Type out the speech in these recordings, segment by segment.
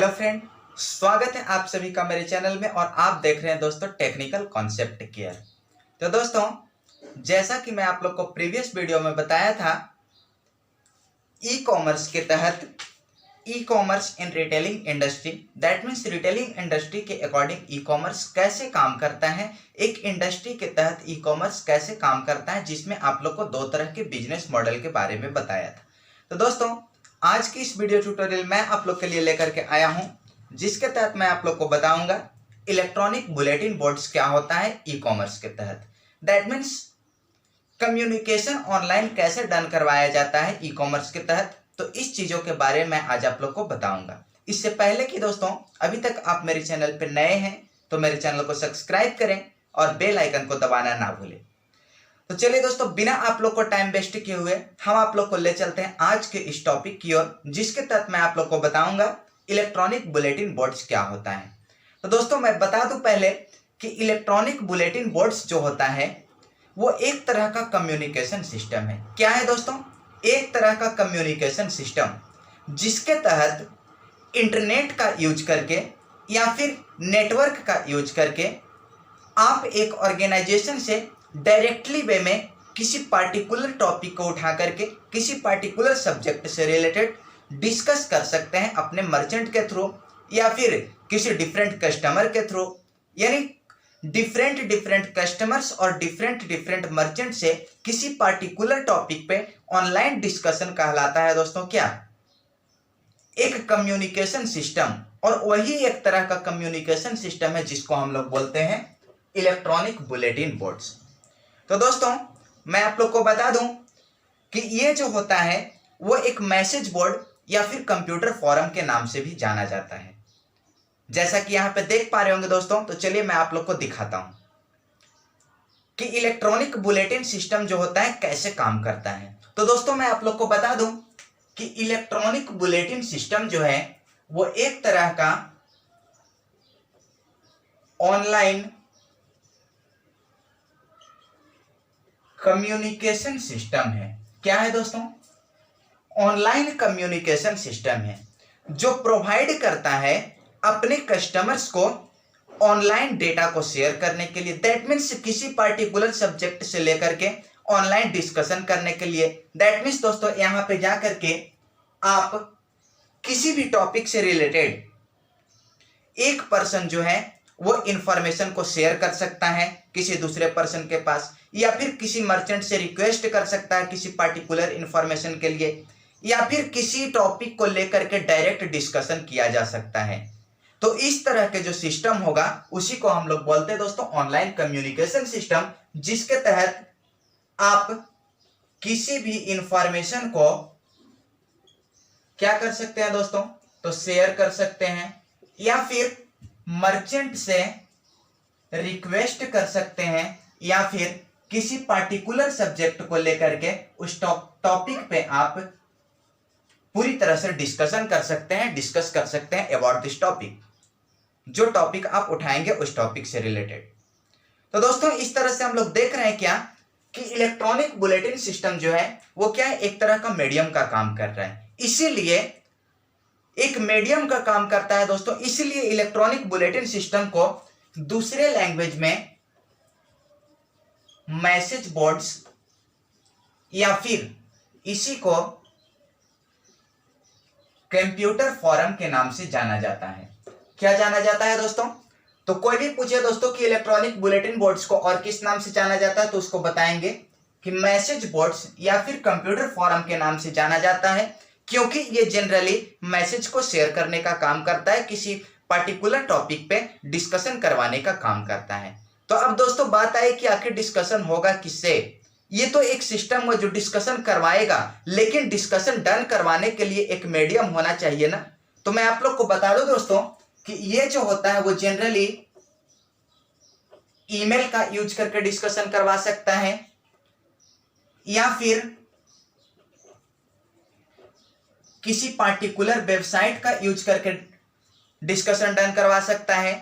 Hello friend, स्वागत है आप सभी का मेरे चैनल में और आप देख रहे हैं दोस्तों टेक्निकल कॉन्सेप्ट केयर। तो दोस्तों, जैसा कि मैं आप लोग को प्रीवियस वीडियो में बताया था, ई कॉमर्स के तहत e commerce in retailing industry, that means retailing industry के अकॉर्डिंग ई कॉमर्स कैसे काम करता है, एक इंडस्ट्री के तहत ई कॉमर्स कैसे काम करता है, जिसमें आप लोग को दो तरह के बिजनेस मॉडल के बारे में बताया था। तो दोस्तों, आज की इस वीडियो ट्यूटोरियल मैं आप लोग के लिए लेकर के आया हूं, जिसके तहत मैं आप लोग को बताऊंगा इलेक्ट्रॉनिक बुलेटिन बोर्ड्स क्या होता है ई कॉमर्स के तहत। दैट मीन्स कम्युनिकेशन ऑनलाइन कैसे डन करवाया जाता है ई कॉमर्स के तहत। तो इस चीजों के बारे में आज आप लोग को बताऊंगा। इससे पहले कि दोस्तों, अभी तक आप मेरे चैनल पर नए हैं तो मेरे चैनल को सब्सक्राइब करें और बेल आइकन को दबाना ना भूलें। तो चलिए दोस्तों, बिना आप लोग को टाइम वेस्ट किए हुए हम आप लोग को ले चलते हैं आज के इस टॉपिक की ओर, जिसके तहत मैं आप लोग को बताऊंगा इलेक्ट्रॉनिक बुलेटिन बोर्ड्स क्या होता है। तो दोस्तों, मैं बता दूं पहले कि इलेक्ट्रॉनिक बुलेटिन बोर्ड्स जो होता है वो एक तरह का कम्युनिकेशन सिस्टम है। क्या है दोस्तों? एक तरह का कम्युनिकेशन सिस्टम, जिसके तहत इंटरनेट का यूज करके या फिर नेटवर्क का यूज करके आप एक ऑर्गेनाइजेशन से डायरेक्टली वे में किसी पार्टिकुलर टॉपिक को उठा करके किसी पार्टिकुलर सब्जेक्ट से रिलेटेड डिस्कस कर सकते हैं अपने मर्चेंट के थ्रू या फिर किसी डिफरेंट कस्टमर के थ्रू। यानी डिफरेंट कस्टमर्स और डिफरेंट मर्चेंट से किसी पार्टिकुलर टॉपिक पे ऑनलाइन डिस्कशन कहलाता है दोस्तों क्या? एक कम्युनिकेशन सिस्टम। और वही एक तरह का कम्युनिकेशन सिस्टम है जिसको हम लोग बोलते हैं इलेक्ट्रॉनिक बुलेटिन बोर्ड्स। तो दोस्तों, मैं आप लोग को बता दूं कि ये जो होता है वो एक मैसेज बोर्ड या फिर कंप्यूटर फोरम के नाम से भी जाना जाता है, जैसा कि यहां पे देख पा रहे होंगे दोस्तों। तो चलिए मैं आप लोग को दिखाता हूं कि इलेक्ट्रॉनिक बुलेटिन सिस्टम जो होता है कैसे काम करता है। तो दोस्तों, मैं आप लोग को बता दूं कि इलेक्ट्रॉनिक बुलेटिन सिस्टम जो है वो एक तरह का ऑनलाइन कम्युनिकेशन सिस्टम है। क्या है दोस्तों? ऑनलाइन कम्युनिकेशन सिस्टम है जो प्रोवाइड करता है अपने कस्टमर्स को ऑनलाइन डेटा को शेयर करने के लिए। दैट मीन्स किसी पार्टिकुलर सब्जेक्ट से लेकर के ऑनलाइन डिस्कशन करने के लिए। दैट मीन्स दोस्तों, यहां पे जाकर के आप किसी भी टॉपिक से रिलेटेड एक पर्सन जो है वो इंफॉर्मेशन को शेयर कर सकता है किसी दूसरे पर्सन के पास, या फिर किसी मर्चेंट से रिक्वेस्ट कर सकता है किसी पार्टिकुलर इंफॉर्मेशन के लिए, या फिर किसी टॉपिक को लेकर के डायरेक्ट डिस्कशन किया जा सकता है। तो इस तरह के जो सिस्टम होगा उसी को हम लोग बोलते हैं दोस्तों ऑनलाइन कम्युनिकेशन सिस्टम, जिसके तहत आप किसी भी इंफॉर्मेशन को क्या कर सकते हैं दोस्तों? तो शेयर कर सकते हैं, या फिर मर्चेंट से रिक्वेस्ट कर सकते हैं, या फिर किसी पार्टिकुलर सब्जेक्ट को लेकर के उस टॉपिक पे आप पूरी तरह से डिस्कस कर सकते हैं अबाउट दिस टॉपिक, जो टॉपिक आप उठाएंगे उस टॉपिक से रिलेटेड। तो दोस्तों, इस तरह से हम लोग देख रहे हैं क्या कि इलेक्ट्रॉनिक बुलेटिन सिस्टम जो है वो क्या है, एक तरह का मीडियम का काम कर रहा है। इसीलिए एक मीडियम का काम करता है दोस्तों, इसलिए इलेक्ट्रॉनिक बुलेटिन सिस्टम को दूसरे लैंग्वेज में मैसेज बोर्ड्स या फिर इसी को कंप्यूटर फोरम के नाम से जाना जाता है। क्या जाना जाता है दोस्तों? तो कोई भी पूछे दोस्तों कि इलेक्ट्रॉनिक बुलेटिन बोर्ड्स को और किस नाम से जाना जाता है, तो उसको बताएंगे कि मैसेज बोर्ड्स या फिर कंप्यूटर फोरम के नाम से जाना जाता है, क्योंकि ये जनरली मैसेज को शेयर करने का काम करता है, किसी पार्टिकुलर टॉपिक पे डिस्कशन करवाने का काम करता है। तो अब दोस्तों बात आई कि आखिर डिस्कशन होगा किससे? ये तो एक सिस्टम है जो डिस्कशन करवाएगा, लेकिन डिस्कशन डन करवाने के लिए एक मीडियम होना चाहिए ना। तो मैं आप लोग को बता दूं दोस्तों कि ये जो होता है वो जनरली ईमेल का यूज करके डिस्कशन करवा सकता है, या फिर किसी पार्टिकुलर वेबसाइट का यूज करके डिस्कशन डन करवा सकता है।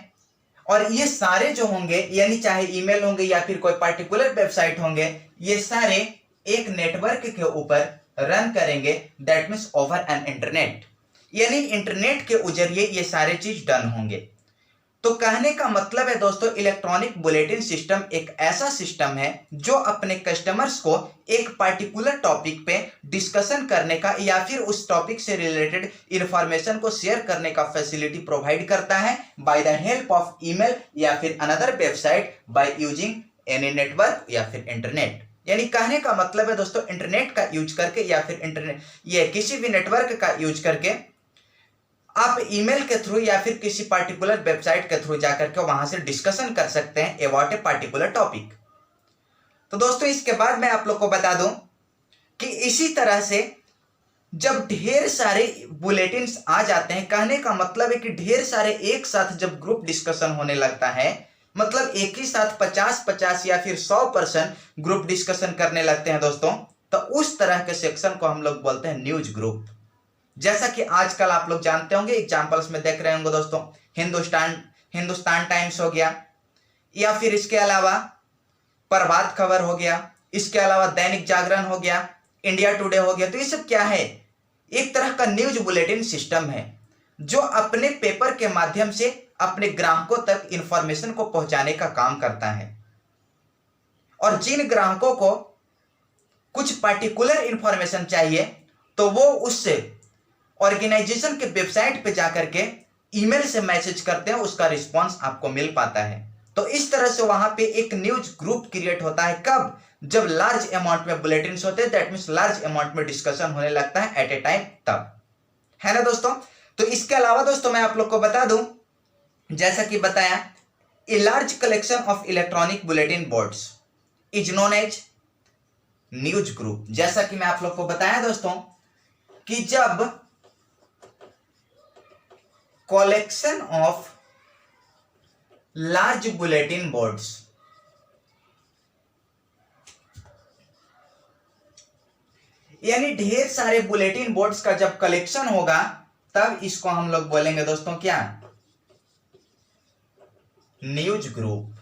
और ये सारे जो होंगे, यानी चाहे ईमेल होंगे या फिर कोई पार्टिकुलर वेबसाइट होंगे, ये सारे एक नेटवर्क के ऊपर रन करेंगे, that means over an internet. यानी इंटरनेट के जरिए ये सारे चीज डन होंगे। तो कहने का मतलब है दोस्तों, इलेक्ट्रॉनिक बुलेटिन सिस्टम एक ऐसा सिस्टम है जो अपने कस्टमर्स को एक पार्टिकुलर टॉपिक पे डिस्कशन करने का या फिर उस टॉपिक से रिलेटेड इंफॉर्मेशन को शेयर करने का फैसिलिटी प्रोवाइड करता है by the help of email या फिर another website by using any network या फिर इंटरनेट। यानी कहने का मतलब है दोस्तों, इंटरनेट का यूज करके या फिर इंटरनेट ये किसी भी नेटवर्क का यूज करके आप ईमेल के थ्रू या फिर किसी पार्टिकुलर वेबसाइट के थ्रू जाकर के वहां से डिस्कशन कर सकते हैं अबाउट ए पार्टिकुलर टॉपिक। तो दोस्तों इसके बाद मैं आप लोग को बता दूं कि इसी तरह से जब ढेर सारे बुलेटिन्स आ जाते हैं, कहने का मतलब है कि ढेर सारे एक साथ जब ग्रुप डिस्कशन होने लगता है, मतलब एक ही साथ 50-50 या फिर 100% ग्रुप डिस्कशन करने लगते हैं दोस्तों, तो उस तरह के सेक्शन को हम लोग बोलते हैं न्यूज ग्रुप। जैसा कि आजकल आप लोग जानते होंगे, एग्जांपल्स में देख रहे होंगे दोस्तों, हिंदुस्तान टाइम्स हो गया, या फिर इसके अलावा प्रभात खबर हो गया, इसके अलावा दैनिक जागरण हो गया, इंडिया टुडे हो गया। तो ये सब क्या है? एक तरह का न्यूज बुलेटिन सिस्टम है जो अपने पेपर के माध्यम से अपने ग्राहकों तक इंफॉर्मेशन को पहुंचाने का काम करता है। और जिन ग्राहकों को कुछ पार्टिकुलर इंफॉर्मेशन चाहिए तो वो उससे ऑर्गेनाइजेशन के वेबसाइट पे जाकर के ईमेल से मैसेज करते हैं, उसका रिस्पांस आपको मिल पाता है। तो इस तरह से वहां पे एक न्यूज ग्रुप क्रिएट होता है। कब? जब लार्ज अमाउंट में बुलेटिन्स होते हैं, दैट मींस लार्ज अमाउंट में डिस्कशन होने लगता है एट ए टाइम, तब है ना दोस्तों। तो इसके अलावा दोस्तों मैं आप लोग को बता दूं, जैसा कि बताया, a large collection of electronic bulletin boards is known as newsgroup. जैसा कि मैं आप लोग को बताया दोस्तों कि जब collection of large bulletin boards यानी ढेर सारे बुलेटिन बोर्ड्स का जब कलेक्शन होगा, तब इसको हम लोग बोलेंगे दोस्तों क्या? न्यूज ग्रुप,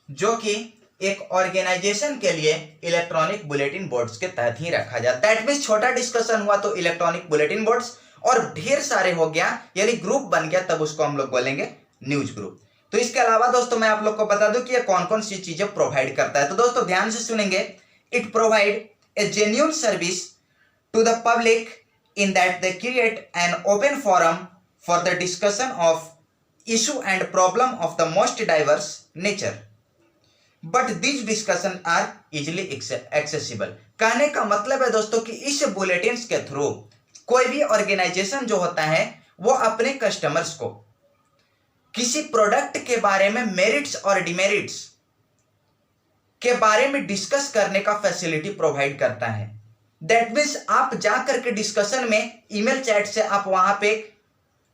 जो कि एक ऑर्गेनाइजेशन के लिए इलेक्ट्रॉनिक बुलेटिन बोर्ड्स के तहत ही रखा जाता है। दैट मींस छोटा डिस्कशन हुआ तो इलेक्ट्रॉनिक बुलेटिन बोर्ड्स, और ढेर सारे हो गया यानी ग्रुप बन गया, तब उसको हम लोग बोलेंगे न्यूज ग्रुप। तो इसके अलावा दोस्तों मैं आप लोग को बता दूं कि ये कौन कौन सी चीजें प्रोवाइड करता है। तो दोस्तों ध्यान से सुनेंगे। It provide a genuine service to the public in that they create an open forum for the discussion of issue and problem of the most diverse nature, but these discussion are easily accessible. कहने का मतलब है दोस्तों कि इस bulletins के through कोई भी ऑर्गेनाइजेशन जो होता है वो अपने कस्टमर्स को किसी प्रोडक्ट के बारे में मेरिट्स और डिमेरिट्स के बारे में डिस्कस करने का फैसिलिटी प्रोवाइड करता है। दैट मीन्स आप जा करके डिस्कशन में ईमेल चैट से आप वहां पे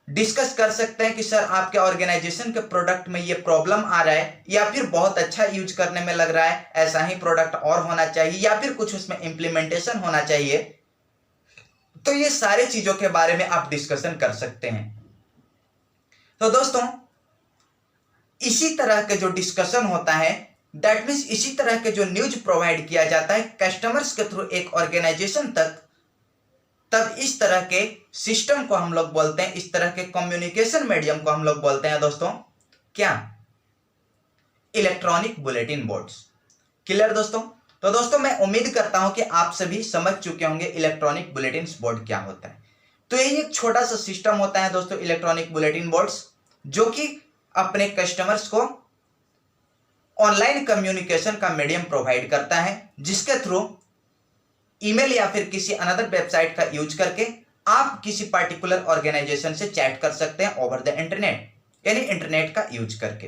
डिस्कस कर सकते हैं कि सर आपके ऑर्गेनाइजेशन के प्रोडक्ट में ये प्रॉब्लम आ रहा है, या फिर बहुत अच्छा यूज करने में लग रहा है, ऐसा ही प्रोडक्ट और होना चाहिए, या फिर कुछ उसमें इंप्लीमेंटेशन होना चाहिए। तो ये सारे चीजों के बारे में आप डिस्कशन कर सकते हैं। तो दोस्तों इसी तरह के जो डिस्कशन होता है, दैट मीन्स इसी तरह के जो न्यूज प्रोवाइड किया जाता है कस्टमर्स के थ्रू एक ऑर्गेनाइजेशन तक, तब इस तरह के सिस्टम को हम लोग बोलते हैं, इस तरह के कम्युनिकेशन मीडियम को हम लोग बोलते हैं दोस्तों क्या? Electronic bulletin boards. क्लियर दोस्तों? तो दोस्तों मैं उम्मीद करता हूं कि आप सभी समझ चुके होंगे इलेक्ट्रॉनिक बुलेटिन बोर्ड क्या होता है। तो यही एक छोटा सा सिस्टम होता है दोस्तों इलेक्ट्रॉनिक बुलेटिन बोर्ड्स, जो कि अपने कस्टमर्स को ऑनलाइन कम्युनिकेशन का मीडियम प्रोवाइड करता है, जिसके थ्रू ईमेल या फिर किसी अनदर वेबसाइट का यूज करके आप किसी पार्टिकुलर ऑर्गेनाइजेशन से चैट कर सकते हैं ओवर द इंटरनेट, यानी इंटरनेट का यूज करके।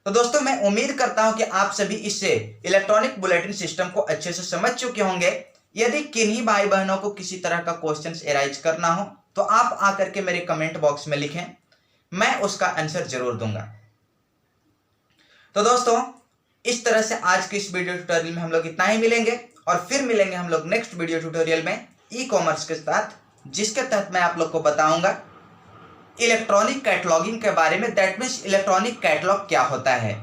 तो दोस्तों मैं उम्मीद करता हूं कि आप सभी इससे इलेक्ट्रॉनिक बुलेटिन सिस्टम को अच्छे से समझ चुके होंगे। यदि किन्हीं भाई बहनों को किसी तरह का क्वेश्चंस एराइज करना हो तो आप आकर के मेरे कमेंट बॉक्स में लिखें, मैं उसका आंसर जरूर दूंगा। तो दोस्तों इस तरह से आज के इस वीडियो ट्यूटोरियल में हम लोग इतना ही मिलेंगे, और फिर मिलेंगे हम लोग नेक्स्ट वीडियो ट्यूटोरियल में ई कॉमर्स के साथ, जिसके तहत मैं आप लोग को बताऊंगा इलेक्ट्रॉनिक कैटलॉगिंग के बारे में। दैट मीन्स इलेक्ट्रॉनिक कैटलॉग क्या होता है,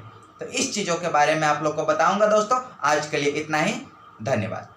तो इस चीजों के बारे में आप लोग को बताऊंगा। दोस्तों आज के लिए इतना ही, धन्यवाद।